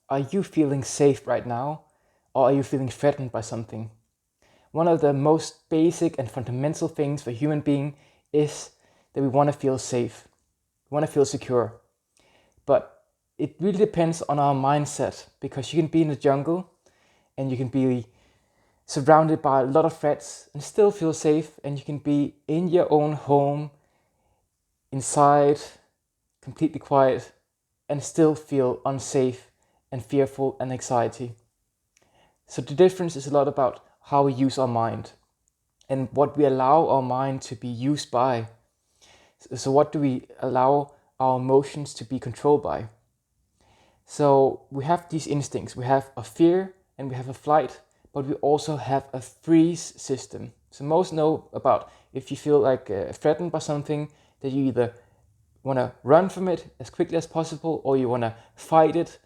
are you feeling safe right now, or are you feeling threatened by something? One of the most basic and fundamental things for a human being is that we want to feel safe, we want to feel secure. But it really depends on our mindset, because you can be in the jungle and you can be surrounded by a lot of threats and still feel safe, and you can be in your own home, inside, completely quiet, and still feel unsafe and fearful and anxiety. So the difference is a lot about how we use our mind and what we allow our mind to be used by. So what do we allow our emotions to be controlled by? So we have these instincts. We have a fear and we have a flight, but we also have a freeze system. So most know about if you feel like threatened by something, that you either want to run from it as quickly as possible or you want to fight it.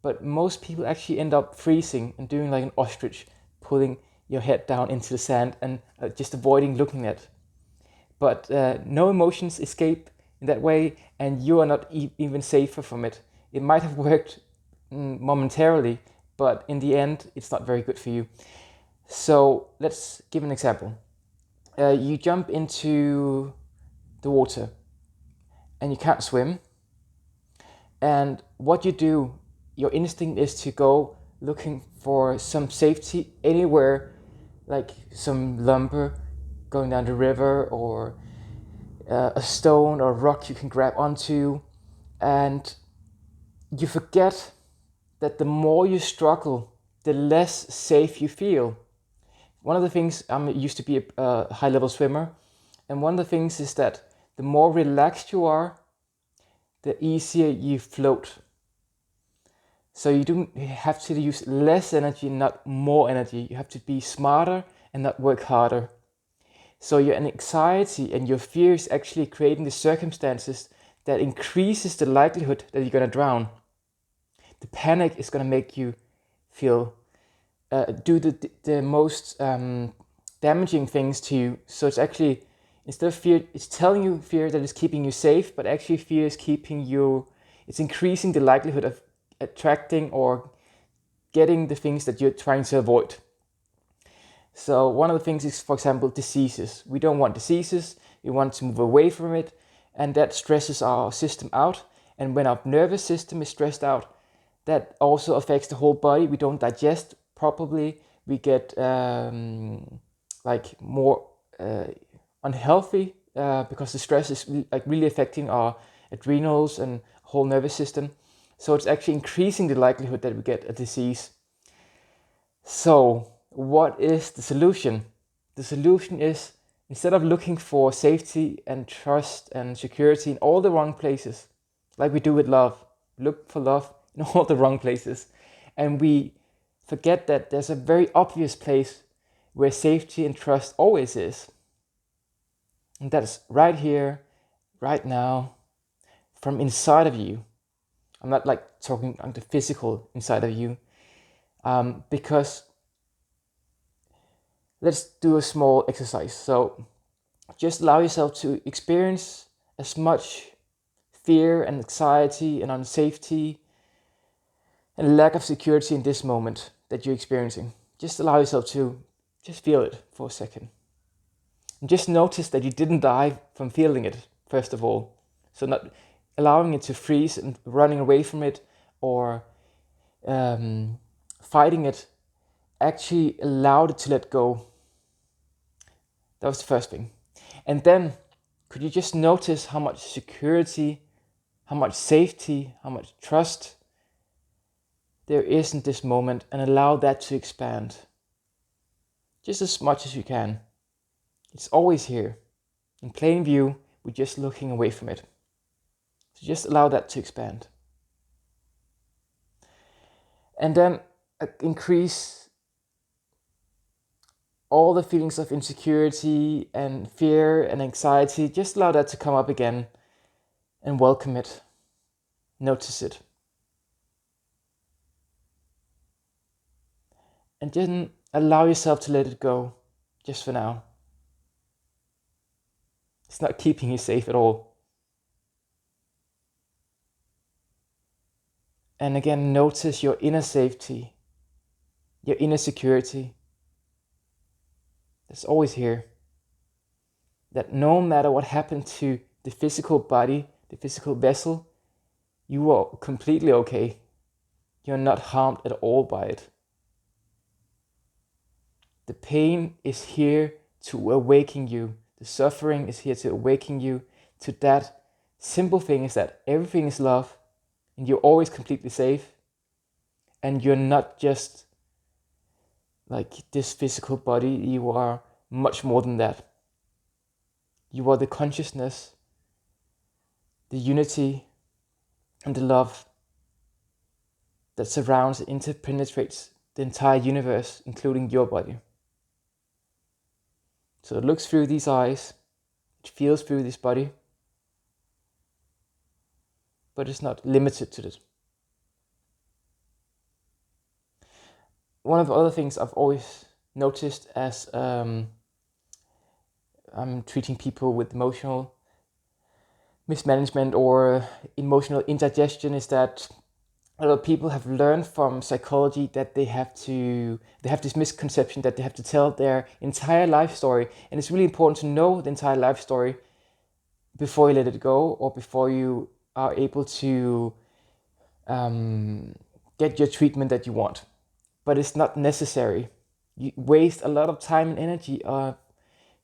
But most people actually end up freezing and doing like an ostrich, pulling your head down into the sand and just avoiding looking at it. But no emotions escape in that way, and you are not even safer from it. It might have worked momentarily, but in the end, it's not very good for you. So let's give an example. You jump into the water and you can't swim. And what you do, your instinct is to go looking for some safety anywhere, like some lumber going down the river, or a stone or a rock you can grab onto. And you forget that the more you struggle, the less safe you feel. One of the things, I used to be a high-level swimmer, and one of the things is that the more relaxed you are, the easier you float. So you don't have to use less energy, not more energy. You have to be smarter and not work harder. So your anxiety and your fear is actually creating the circumstances that increases the likelihood that you're going to drown. The panic is going to make you feel, do the most damaging things to you. So it's actually, instead of fear, it's telling you fear that is keeping you safe, but actually fear is keeping you, it's increasing the likelihood of attracting or getting the things that you're trying to avoid. So one of the things is, for example, diseases. We don't want diseases, we want to move away from it, and that stresses our system out. And when our nervous system is stressed out, that also affects the whole body. We don't digest properly, we get like more unhealthy because the stress is like really affecting our adrenals and whole nervous system. So it's actually increasing the likelihood that we get a disease. So what is the solution? The solution is, instead of looking for safety and trust and security in all the wrong places, like we do with love, look for love in all the wrong places. And we forget that there's a very obvious place where safety and trust always is. And that's right here, right now, from inside of you. I'm not like talking on the physical inside of you, because let's do a small exercise. So just allow yourself to experience as much fear and anxiety and unsafety and lack of security in this moment that you're experiencing. Just allow yourself to just feel it for a second. And just notice that you didn't die from feeling it, first of all. So not allowing it to freeze and running away from it, or fighting it, actually allowed it to let go. That was the first thing. And then, could you just notice how much security, how much safety, how much trust there is in this moment, and allow that to expand just as much as you can. It's always here, in plain view, we're just looking away from it. So just allow that to expand. And then increase all the feelings of insecurity and fear and anxiety. Just allow that to come up again and welcome it. Notice it. And then allow yourself to let it go, just for now. It's not keeping you safe at all. And again, notice your inner safety, your inner security. That's always here. That no matter what happened to the physical body, the physical vessel, you are completely okay. You're not harmed at all by it. The pain is here to awaken you. The suffering is here to awaken you to that simple thing, is that everything is love and you're always completely safe. And you're not just like this physical body, you are much more than that. You are the consciousness, the unity, and the love that surrounds and interpenetrates the entire universe, including your body. So it looks through these eyes, it feels through this body, but it's not limited to it. One of the other things I've always noticed as I'm treating people with emotional mismanagement or emotional indigestion is that a lot of people have learned from psychology that they have this misconception that they have to tell their entire life story, and it's really important to know the entire life story before you let it go, or before you are able to get your treatment that you want. But it's not necessary. You waste a lot of time and energy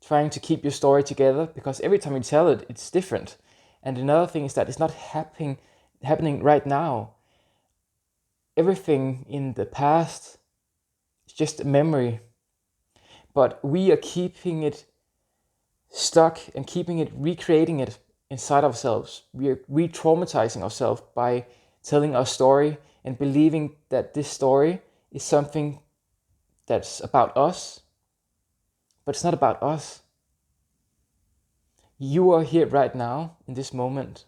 trying to keep your story together, because every time you tell it, it's different. And another thing is that it's not happening right now. Everything in the past is just a memory, but we are keeping it stuck and recreating it inside ourselves. We are re-traumatizing ourselves by telling our story and believing that this story is something that's about us, but it's not about us. You are here right now in this moment.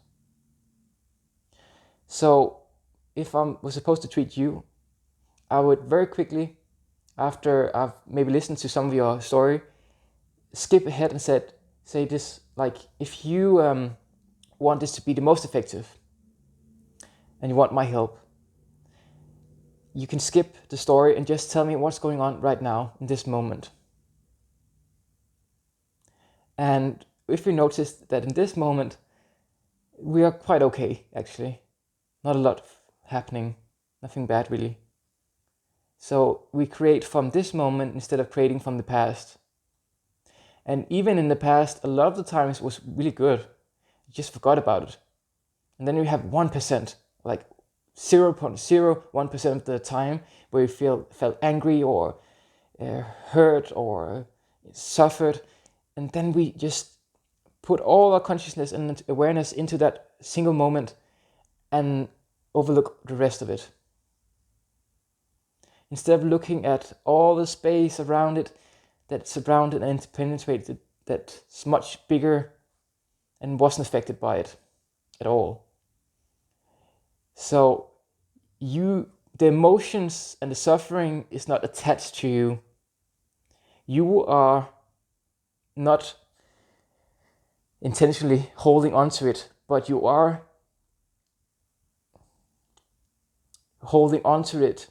So if I was supposed to treat you, I would very quickly, after I've maybe listened to some of your story, skip ahead and say this, like, if you want this to be the most effective and you want my help, you can skip the story and just tell me what's going on right now in this moment. And if you notice that in this moment, we are quite okay, actually. Not a lot happening, nothing bad really. So we create from this moment instead of creating from the past. And even in the past, a lot of the times was really good. You just forgot about it. And then you have 1%, like 0.01% of the time where you felt angry or hurt or suffered. And then we just put all our consciousness and awareness into that single moment and overlook the rest of it. Instead of looking at all the space around it that's surrounded and penetrated, that's much bigger and wasn't affected by it at all. So the emotions and the suffering is not attached to you. You are not intentionally holding on to it, but you are holding on to it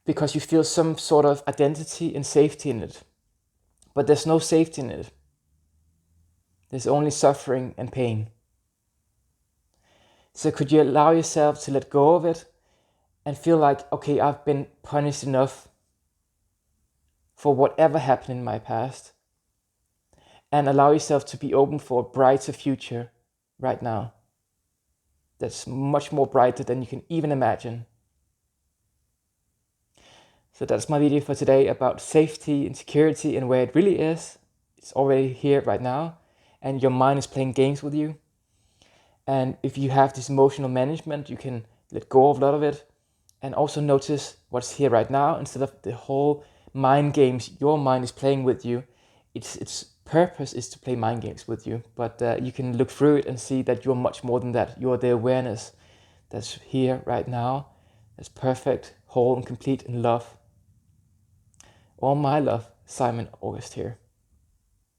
because you feel some sort of identity and safety in it. But there's no safety in it. There's only suffering and pain. So could you allow yourself to let go of it and feel like, okay, I've been punished enough for whatever happened in my past, and allow yourself to be open for a brighter future right now. That's much more brighter than you can even imagine. So that's my video for today about safety and security and where it really is. It's already here right now, and your mind is playing games with you. And if you have this emotional management, you can let go of a lot of it and also notice what's here right now instead of the whole mind games your mind is playing with you. Its purpose is to play mind games with you, but you can look through it and see that you're much more than that. You're the awareness that's here right now, that's perfect, whole and complete in love. All my love, Simon August here.